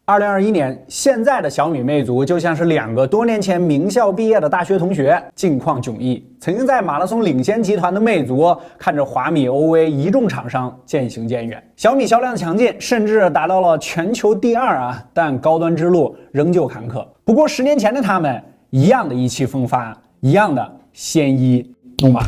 2021年，现在的小米、魅族就像是2个多年前名校毕业的大学同学，境况迥异。曾经在马拉松领先集团的魅族，看着华米 OV 一众厂商渐行渐远。小米销量的强劲，甚至达到了全球第2啊，但高端之路仍旧坎坷。不过10年前的他们，一样的意气风发，一样的鲜衣怒马。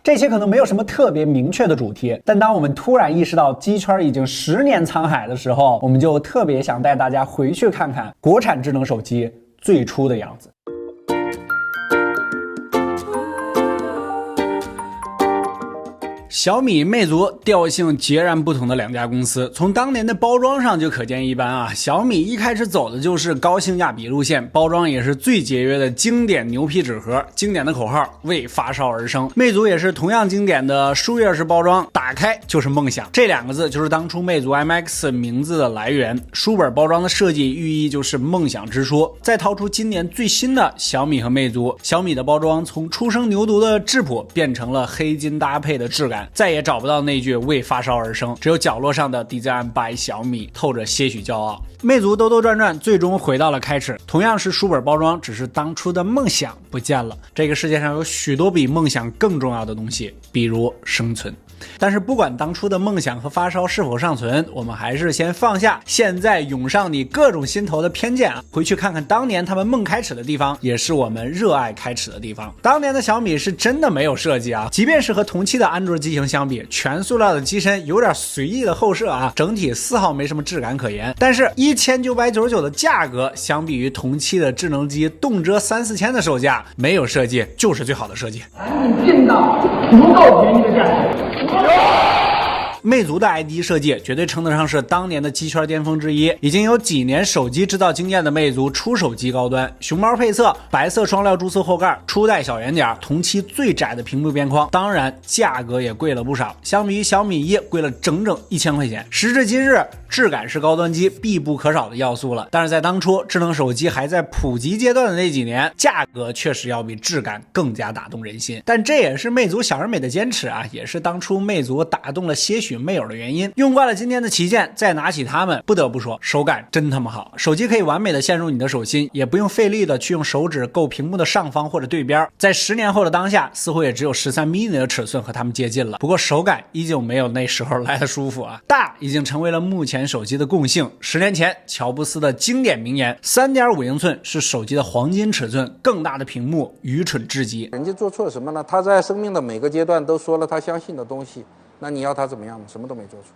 这些可能没有什么特别明确的主题，但当我们突然意识到机圈已经10年沧海的时候，我们就特别想带大家回去看看国产智能手机最初的样子。小米、魅族调性截然不同的2家公司，从当年的包装上就可见一斑啊。小米一开始走的就是高性价比路线，包装也是最节约的经典牛皮纸盒，经典的口号为发烧而生。魅族也是同样经典的书页式包装，打开就是梦想，这2个字就是当初魅族 MX 名字的来源。书本包装的设计寓意就是梦想之书。再掏出今年最新的小米和魅族，小米的包装从初生牛犊的质朴变成了黑金搭配的质感，再也找不到那句为发烧而生，只有角落上的 Design by 小米透着些许骄傲。魅族兜兜转转最终回到了开始，同样是书本包装，只是当初的梦想不见了。这个世界上有许多比梦想更重要的东西，比如生存。但是不管当初的梦想和发烧是否尚存，我们还是先放下现在涌上你各种心头的偏见啊，回去看看当年他们梦开始的地方，也是我们热爱开始的地方。当年的小米是真的没有设计啊，即便是和同期的安卓机型相比，全塑料的机身有点随意的后摄啊，整体丝毫没什么质感可言。但是1999的价格，相比于同期的智能机动辄3-4千的售价，没有设计就是最好的设计。赶紧进到足够便宜的价钱。魅族的 ID 设计绝对称得上是当年的机圈巅峰之一，已经有几年手机制造经验的魅族出手机高端，熊猫配色，白色双料注塑后盖，初代小圆点，同期最窄的屏幕边框，当然价格也贵了不少，相比于小米1贵了整整1000块钱。时至今日，质感是高端机必不可少的要素了，但是在当初智能手机还在普及阶段的那几年，价格确实要比质感更加打动人心。但这也是魅族小而美的坚持啊，也是当初魅族打动了些许魅友的原因。用惯了今天的旗舰，再拿起它们，不得不说手感真他妈好，手机可以完美的陷入你的手心，也不用费力的去用手指够屏幕的上方或者对边。在10年后的当下，似乎也只有13 mini 的尺寸和它们接近了，不过手感依旧没有那时候来的舒服啊。大已经成为了目前手机的共性。10年前乔布斯的经典名言 3.5 英寸是手机的黄金尺寸，更大的屏幕愚蠢至极。人家做错了什么呢？他在生命的每个阶段都说了他相信的东西，那你要他怎么样呢？什么都没做错。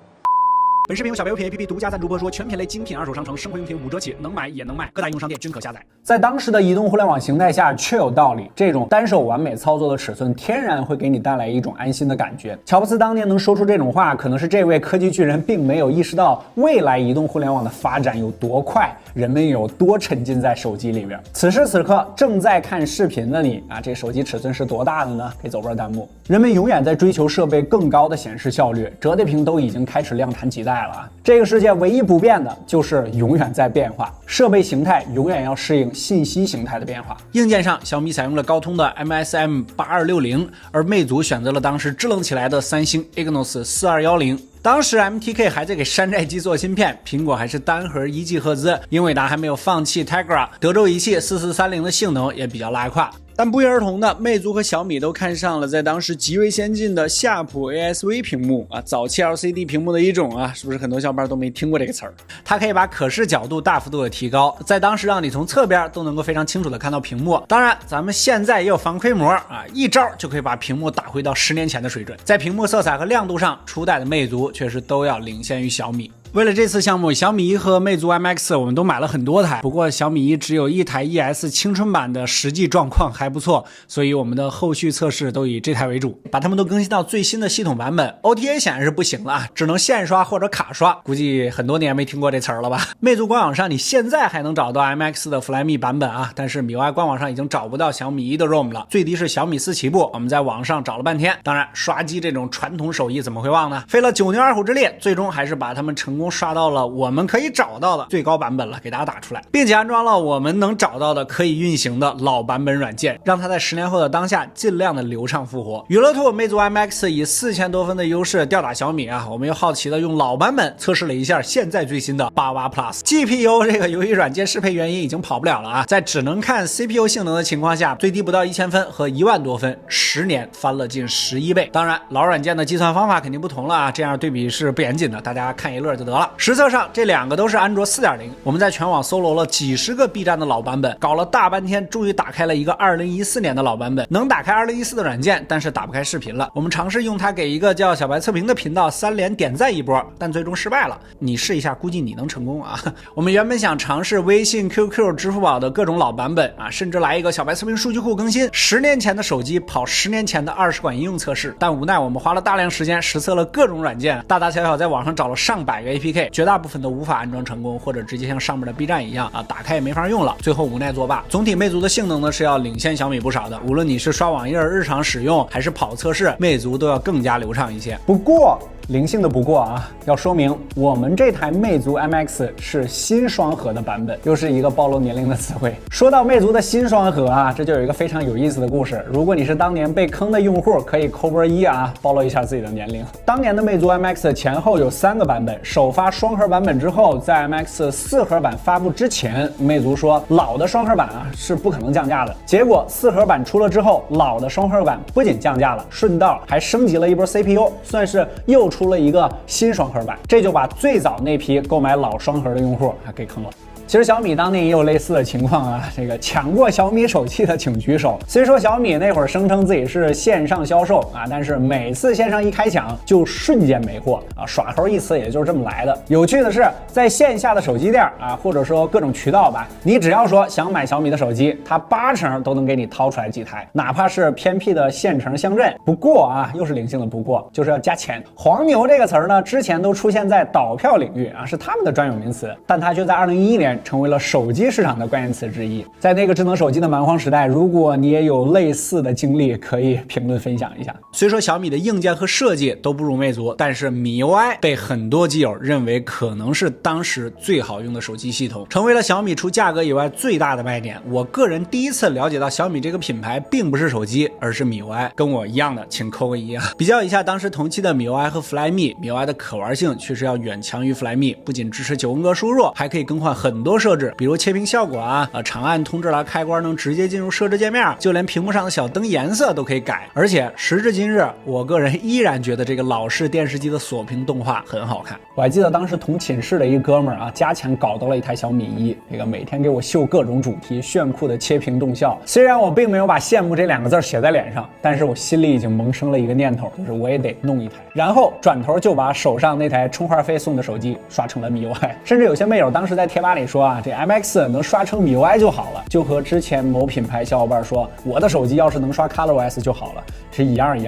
本视频由小白 APP 独家赞助播出，全品类精品二手商城，生活用品5折起，能买也能卖，各大应用商店均可下载。在当时的移动互联网形态下，确有道理，这种单手完美操作的尺寸，天然会给你带来一种安心的感觉。乔布斯当年能说出这种话，可能是这位科技巨人并没有意识到未来移动互联网的发展有多快，人们有多沉浸在手机里边。此时此刻正在看视频的你啊，这手机尺寸是多大的呢？可以走波弹幕。人们永远在追求设备更高的显示效率，折叠屏都已经开始量产几代了。这个世界唯一不变的就是永远在变化，设备形态永远要适应信息形态的变化。硬件上，小米采用了高通的 MSM 8260，而魅族选择了当时支棱起来的三星 Exynos 4210。当时 MTK 还在给山寨机做芯片，苹果还是单核1G 赫兹，英伟达还没有放弃 Tegra， 德州仪器4430的性能也比较拉胯。但不约而同的，魅族和小米都看上了在当时极为先进的夏普 ASV 屏幕啊，早期 LCD 屏幕的一种啊，是不是很多小伙伴都没听过这个词儿？它可以把可视角度大幅度的提高，在当时让你从侧边都能够非常清楚的看到屏幕。当然，咱们现在也有防窥膜啊，一招就可以把屏幕打回到10年前的水准。在屏幕色彩和亮度上，初代的魅族确实都要领先于小米。为了这次项目，小米1和魅族 MX 我们都买了很多台，不过小米1只有一台 ES 青春版的实际状况还不错，所以我们的后续测试都以这台为主，把它们都更新到最新的系统版本。 OTA 显然是不行了啊，只能线刷或者卡刷，估计很多年没听过这词儿了吧。魅族官网上你现在还能找到 MX 的 Flyme 版本啊，但是米 UI 官网上已经找不到小米1的 ROM 了，最低是小米4起步，我们在网上找了半天。当然刷机这种传统手艺怎么会忘呢？费了9牛2虎之力，最终还是把它们成功功刷到了我们可以找到的最高版本了，给大家打出来，并且安装了我们能找到的可以运行的老版本软件，让它在10年后的当下尽量的流畅复活。娱乐兔魅族 MX 以4000多分的优势吊打小米啊，我们又好奇的用老版本测试了一下现在最新的88 Plus GPU， 这个由于软件适配原因已经跑不了了啊，在只能看 CPU 性能的情况下，最低不到1000分和1万多分，10年翻了近11倍。当然老软件的计算方法肯定不同了啊，这样对比是不严谨的，大家看一乐就得了。实测上这两个都是安卓 4.0， 我们在全网搜罗了几十个 B 站的老版本，搞了大半天，终于打开了一个2014年的老版本，能打开2014的软件，但是打不开视频了。我们尝试用它给一个叫小白测评的频道3连点赞一波，但最终失败了。你试一下，估计你能成功啊。我们原本想尝试微信 QQ 支付宝的各种老版本啊，甚至来一个小白测评数据库更新，10年前的手机跑10年前的20款应用测试，但无奈我们花了大量时间实测了各种软件，大大小小在网上找了上百个 APK， 绝大部分都无法安装成功，或者直接像上面的 B 站一样啊，打开也没法用了，最后无奈作罢。总体魅族的性能呢是要领先小米不少的，无论你是刷网页日常使用还是跑测试，魅族都要更加流畅一些。不过灵性的不过啊，要说明我们这台魅族 MX 是新双核的版本，又是一个暴露年龄的词汇。说到魅族的新双核啊，这就有一个非常有意思的故事。如果你是当年被坑的用户，可以扣波1啊，暴露一下自己的年龄。当年的魅族 MX 前后有3个版本，首发双核版本之后，在 MX 4核版发布之前，魅族说老的双核版啊是不可能降价的。结果4核版出了之后，老的双核版不仅降价了，顺道还升级了一波 CPU， 算是又出了一个新双核版，这就把最早那批购买老双核的用户给坑了。其实小米当年也有类似的情况啊，这个抢过小米手机的请举手。虽说小米那会儿声称自己是线上销售啊，但是每次线上一开抢就瞬间没货啊，耍猴一词也就是这么来的。有趣的是，在线下的手机店啊，或者说各种渠道吧，你只要说想买小米的手机，它80%都能给你掏出来几台，哪怕是偏僻的县城乡镇。不过啊，又是灵性的不过，就是要加钱。黄牛这个词儿呢，之前都出现在导票领域啊，是他们的专有名词，但它却在2011年成为了手机市场的关键词之一。在那个智能手机的蛮荒时代，如果你也有类似的经历，可以评论分享一下。虽说小米的硬件和设计都不如魅族，但是米 UI 被很多基友认为可能是当时最好用的手机系统，成为了小米除价格以外最大的卖点。我个人第一次了解到小米这个品牌并不是手机，而是米 UI。跟我一样的请扣个1啊！比较一下当时同期的米 UI 和 Flyme， 米 UI 的可玩性确实要远强于 Flyme， 不仅支持9宫格输入，还可以更换很多设置，比如切屏效果啊，长按通知栏开关能直接进入设置界面，就连屏幕上的小灯颜色都可以改。而且时至今日，我个人依然觉得这个老式电视机的锁屏动画很好看。我还记得当时同寝室的一哥们儿啊，加钱搞到了一台小米1，这个每天给我秀各种主题，炫酷的切屏动效。虽然我并没有把羡慕这2个字写在脸上，但是我心里已经萌生了一个念头，就是我也得弄一台。然后转头就把手上那台充话费送的手机刷成了米 UI， 甚至有些妹友当时在贴吧里说啊，这 MX 能刷成米 UI 就好了，就和之前某品牌小伙伴说我的手机要是能刷 ColorOS 就好了，是一样的。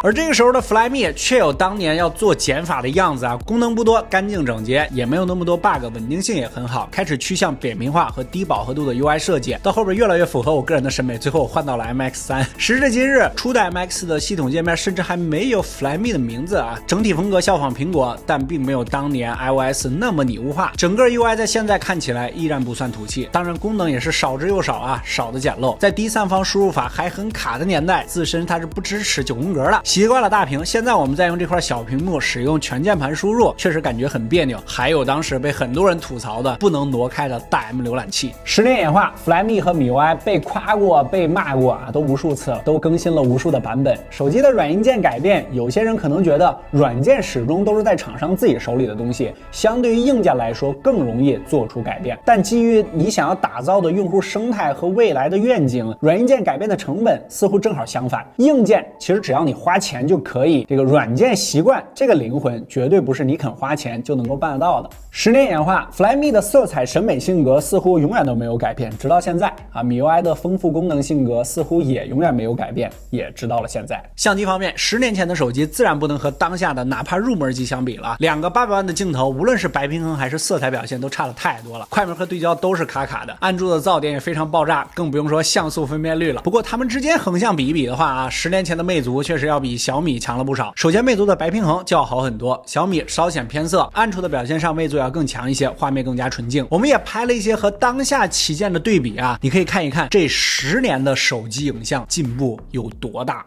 而这个时候的 Flyme 却有当年要做减法的样子啊，功能不多，干净整洁，也没有那么多 bug， 稳定性也很好，开始趋向扁平化和低饱和度的 UI 设计，到后边越来越符合我个人的审美，最后我换到了 MX3。时至今日，初代 MX 的系统界面甚至还没有 Flyme 的名字啊，整体风格效仿苹果，但并没有当年 iOS 那么拟物化，整个 UI 在现在看起来依然不算土气，当然功能也是少之又少啊，少的简陋。在第三方输入法还很卡的年代，自身它是不支持9宫格的。习惯了大屏，现在我们在用这块小屏幕使用全键盘输入，确实感觉很别扭。还有当时被很多人吐槽的不能挪开的大 M 浏览器。10年演化 ，Flyme 和米 UI 被夸过、被骂过啊，都无数次了，都更新了无数的版本。手机的软硬件改变，有些人可能觉得软件始终都是在厂商自己手里的东西，相对于硬件来说更容易做出改变。但基于你想要打造的用户生态和未来的愿景，软硬件改变的成本似乎正好相反。硬件其实只要你花钱就可以，这个软件习惯这个灵魂绝对不是你肯花钱就能够办得到的。10年演化 ，Flyme 的色彩审美性格似乎永远都没有改变，直到现在啊。米 UI 的丰富功能性格似乎也永远没有改变，也直到了现在。相机方面，10年前的手机自然不能和当下的哪怕入门机相比了。2个800万的镜头，无论是白平衡还是色彩表现都差了太多了，快门和对焦都是卡卡的，按住的噪点也非常爆炸，更不用说像素分辨率了。不过它们之间横向比一比的话啊，10年前的魅族确实要比比小米强了不少。首先，魅族的白平衡就要好很多，小米稍显偏色，暗处的表现上魅族要更强一些，画面更加纯净。我们也拍了一些和当下旗舰的对比啊，你可以看一看这10年的手机影像进步有多大。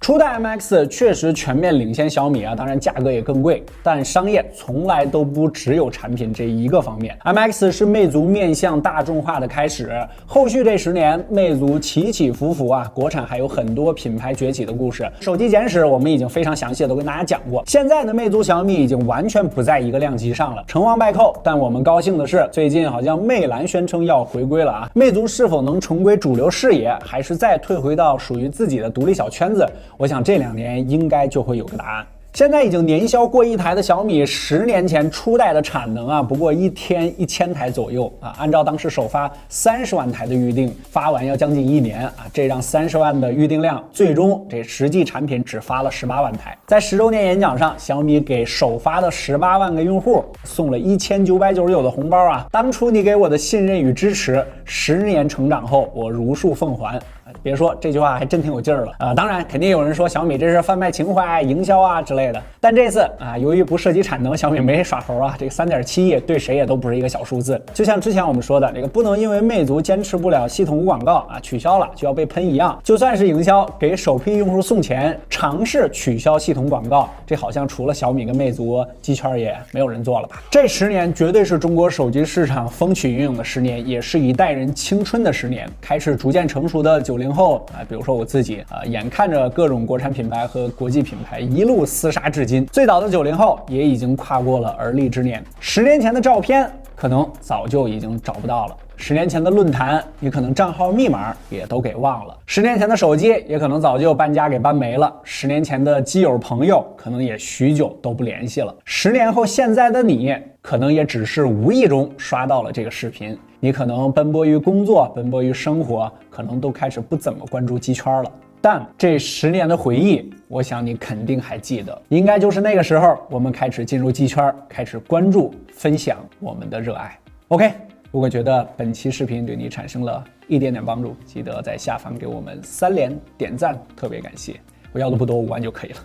初代 MX 确实全面领先小米啊，当然价格也更贵，但商业从来都不只有产品这一个方面。MX 是魅族面向大众化的开始，后续这10年，魅族起起伏伏啊，国产还有很多品牌崛起的故事。手机简史我们已经非常详细的都跟大家讲过，现在的魅族、小米已经完全不在一个量级上了，成王败寇。但我们高兴的是，最近好像魅蓝宣称要回归了啊，魅族是否能重归主流视野，还是再退回到属于自己的独立小圈子？我想这2年应该就会有个答案。现在已经年销过1台的小米，10年前初代的产能啊，不过1天1000台左右啊。按照当时首发30万台的预定，发完要将近1年啊，这让30万的预定量，最终这实际产品只发了18万台。在10周年演讲上，小米给首发的18万个用户送了1999的红包啊！当初你给我的信任与支持，10年成长后，我如数奉还。别说这句话还真挺有劲儿了当然肯定有人说小米这是贩卖情怀、营销啊之类的，但这次啊，由于不涉及产能，小米没耍猴啊，这个3.7亿对谁也都不是一个小数字。就像之前我们说的，这个不能因为魅族坚持不了系统无广告啊，取消了就要被喷一样。就算是营销，给首批用户送钱，尝试取消系统广告，这好像除了小米跟魅族，机圈也没有人做了吧？这10年绝对是中国手机市场风起云涌的10年，也是一代人青春的10年。开始逐渐成熟的90后啊，比如说我自己啊，眼看着各种国产品牌和国际品牌一路厮杀至今，最早的90后也已经跨过了而立之年。10年前的照片可能早就已经找不到了，10年前的论坛你可能账号密码也都给忘了，10年前的手机也可能早就搬家给搬没了，10年前的基友朋友可能也许久都不联系了，10年后现在的你可能也只是无意中刷到了这个视频，你可能奔波于工作，奔波于生活，可能都开始不怎么关注机圈了。但这10年的回忆，我想你肯定还记得，应该就是那个时候我们开始进入机圈，开始关注分享我们的热爱。 OK， 如果觉得本期视频对你产生了一点点帮助，记得在下方给我们3连点赞，特别感谢。我要的不多，5万就可以了。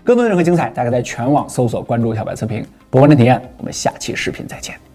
更多任何精彩，大家在全网搜索关注小白测评，不完整体验。我们下期视频再见。